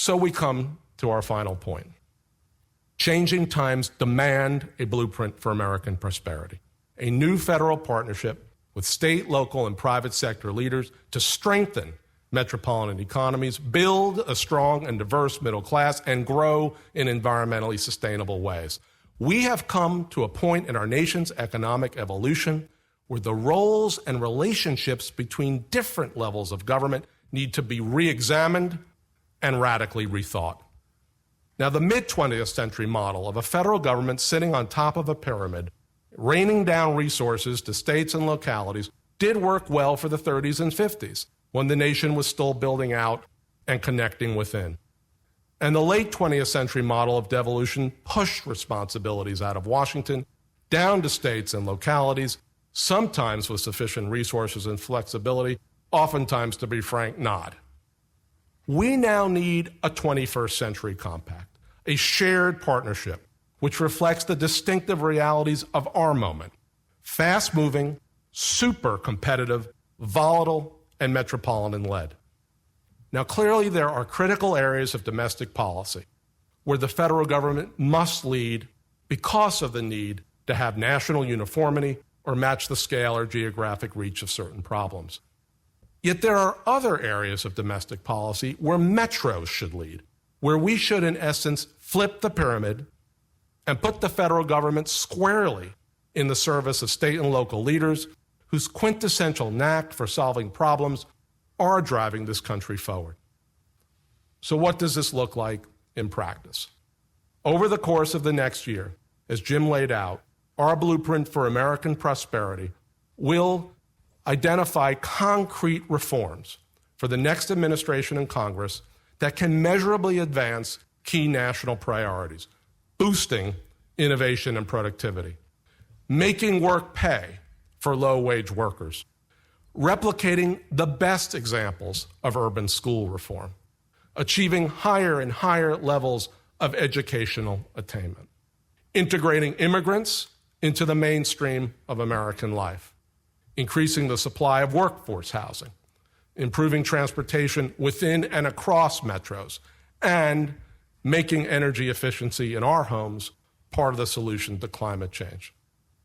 So we come to our final point. Changing times demand a blueprint for American prosperity, a new federal partnership with state, local, and private sector leaders to strengthen metropolitan economies, build a strong and diverse middle class, and grow in environmentally sustainable ways. We have come to a point in our nation's economic evolution where the roles and relationships between different levels of government need to be re-examined and radically rethought. Now, the mid-20th century model of a federal government sitting on top of a pyramid, raining down resources to states and localities, did work well for the 30s and 50s, when the nation was still building out and connecting within. And the late 20th century model of devolution pushed responsibilities out of Washington down to states and localities, sometimes with sufficient resources and flexibility, oftentimes, to be frank, not. We now need a 21st century compact, a shared partnership which reflects the distinctive realities of our moment: fast-moving, super competitive, volatile, and metropolitan-led. Now, clearly, there are critical areas of domestic policy where the federal government must lead because of the need to have national uniformity or match the scale or geographic reach of certain problems. Yet there are other areas of domestic policy where metros should lead, where we should, in essence, flip the pyramid and put the federal government squarely in the service of state and local leaders whose quintessential knack for solving problems are driving this country forward. So what does this look like in practice? Over the course of the next year, as Jim laid out, our blueprint for American prosperity will identify concrete reforms for the next administration and Congress that can measurably advance key national priorities, boosting innovation and productivity, making work pay for low-wage workers, replicating the best examples of urban school reform, achieving higher and higher levels of educational attainment, integrating immigrants into the mainstream of American life, increasing the supply of workforce housing, improving transportation within and across metros, and making energy efficiency in our homes part of the solution to climate change.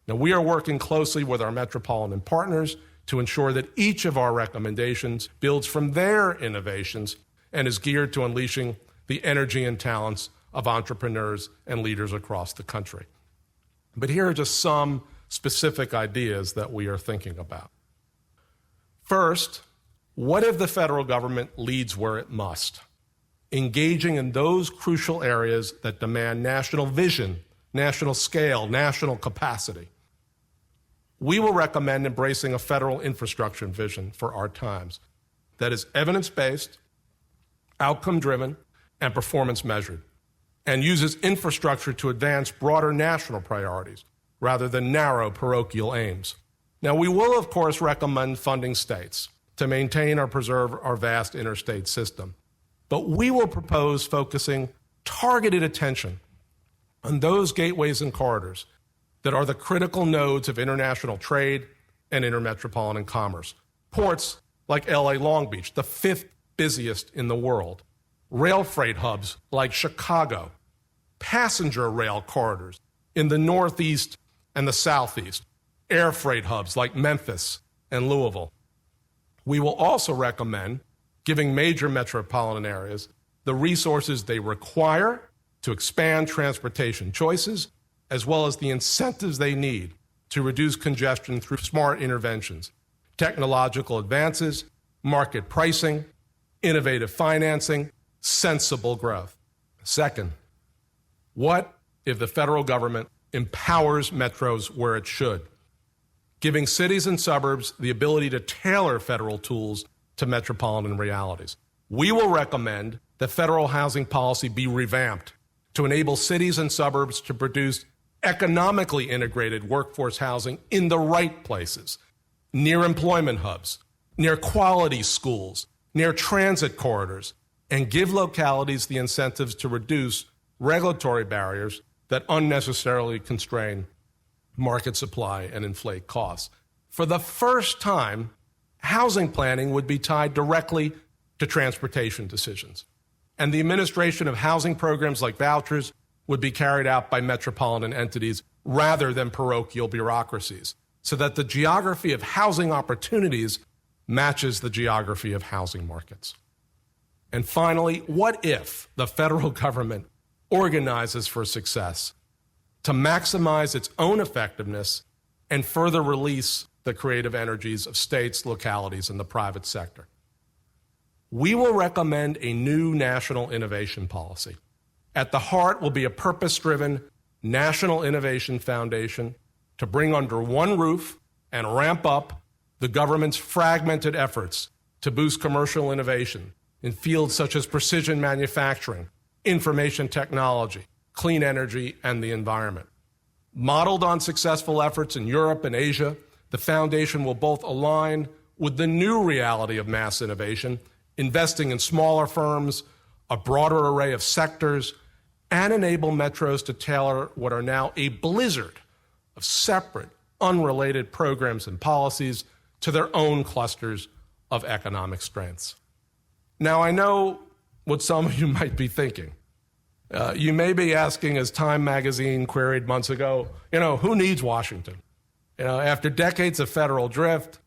Now, we are working closely with our metropolitan partners to ensure that each of our recommendations builds from their innovations and is geared to unleashing the energy and talents of entrepreneurs and leaders across the country. But here are just some specific ideas that we are thinking about. First, what if the federal government leads where it must, engaging in those crucial areas that demand national vision, national scale, national capacity? We will recommend embracing a federal infrastructure vision for our times that is evidence-based, outcome-driven, and performance-measured, and uses infrastructure to advance broader national priorities rather than narrow parochial aims. Now, we will, of course, recommend funding states to maintain or preserve our vast interstate system, but we will propose focusing targeted attention on those gateways and corridors that are the critical nodes of international trade and intermetropolitan commerce. Ports like LA Long Beach, the 5th busiest in the world. Rail freight hubs like Chicago. Passenger rail corridors in the Northeast and the Southeast. Air freight hubs like Memphis and Louisville. We will also recommend giving major metropolitan areas the resources they require to expand transportation choices, as well as the incentives they need to reduce congestion through smart interventions, technological advances, market pricing, innovative financing, sensible growth. Second, what if the federal government empowers metros where it should, giving cities and suburbs the ability to tailor federal tools to metropolitan realities? We will recommend that federal housing policy be revamped to enable cities and suburbs to produce economically integrated workforce housing in the right places, near employment hubs, near quality schools, near transit corridors, and give localities the incentives to reduce regulatory barriers that unnecessarily constrain market supply and inflate costs. For the first time, housing planning would be tied directly to transportation decisions. and the administration of housing programs like vouchers would be carried out by metropolitan entities rather than parochial bureaucracies, so that the geography of housing opportunities matches the geography of housing markets. And finally, what if the federal government organizes for success to maximize its own effectiveness and further release the creative energies of states, localities, and the private sector? We will recommend a new national innovation policy. At the heart will be a purpose-driven national innovation foundation to bring under one roof and ramp up the government's fragmented efforts to boost commercial innovation in fields such as precision manufacturing, information technology, clean energy, and the environment. Modeled on successful efforts in Europe and Asia, the foundation will both align with the new reality of mass innovation, investing in smaller firms, a broader array of sectors, and enable metros to tailor what are now a blizzard of separate, unrelated programs and policies to their own clusters of economic strengths. Now, I know what some of you might be thinking. You may be asking, as Time magazine queried months ago, who needs Washington? After decades of federal drift,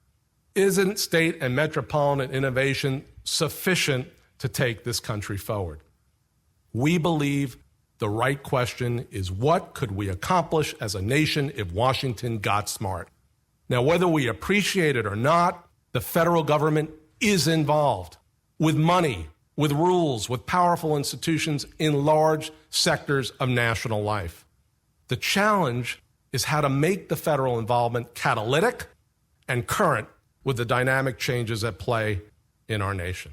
isn't state and metropolitan innovation sufficient to take this country forward? We believe the right question is, what could we accomplish as a nation if Washington got smart? Now, whether we appreciate it or not, the federal government is involved with money, with rules, with powerful institutions in large sectors of national life. The challenge is how to make the federal involvement catalytic and current with the dynamic changes at play in our nation.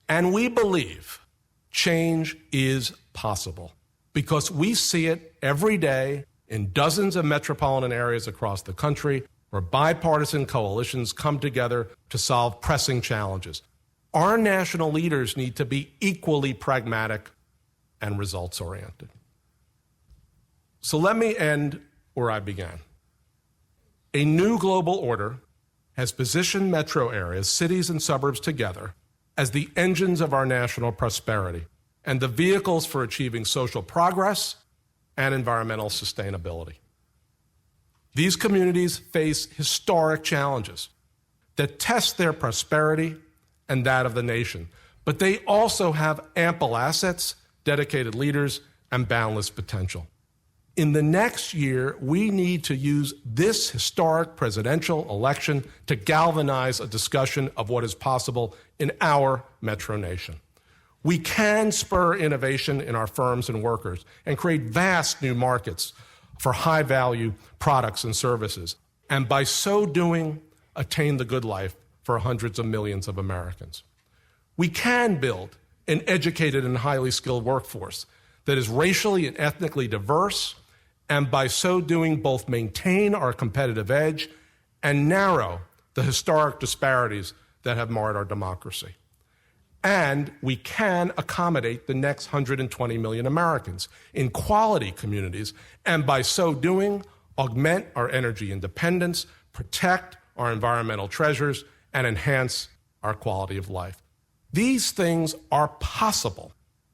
And we believe change is possible because we see it every day in dozens of metropolitan areas across the country where bipartisan coalitions come together to solve pressing challenges. Our national leaders need to be equally pragmatic and results-oriented. So let me end where I began. A new global order has positioned metro areas, cities and suburbs together as the engines of our national prosperity and the vehicles for achieving social progress and environmental sustainability. These communities face historic challenges that test their prosperity and that of the nation, but they also have ample assets, dedicated leaders, and boundless potential. In the next year, we need to use this historic presidential election to galvanize a discussion of what is possible in our metro nation. We can spur innovation in our firms and workers and create vast new markets for high-value products and services, and by so doing, attain the good life for hundreds of millions of Americans. We can build an educated and highly skilled workforce that is racially and ethnically diverse, and by so doing both maintain our competitive edge and narrow the historic disparities that have marred our democracy. And we can accommodate the next 120 million Americans in quality communities, and by so doing, augment our energy independence, protect our environmental treasures, and enhance our quality of life. These things are possible,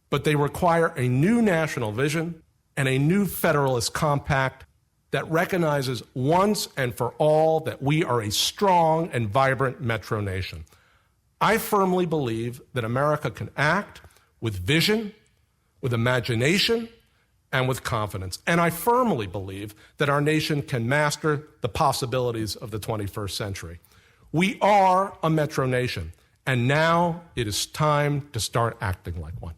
but they require a new national vision and a new Federalist Compact that recognizes once and for all that we are a strong and vibrant metro nation. I firmly believe that America can act with vision, with imagination, and with confidence. And I firmly believe that our nation can master the possibilities of the 21st century. We are a metro nation, and now it is time to start acting like one.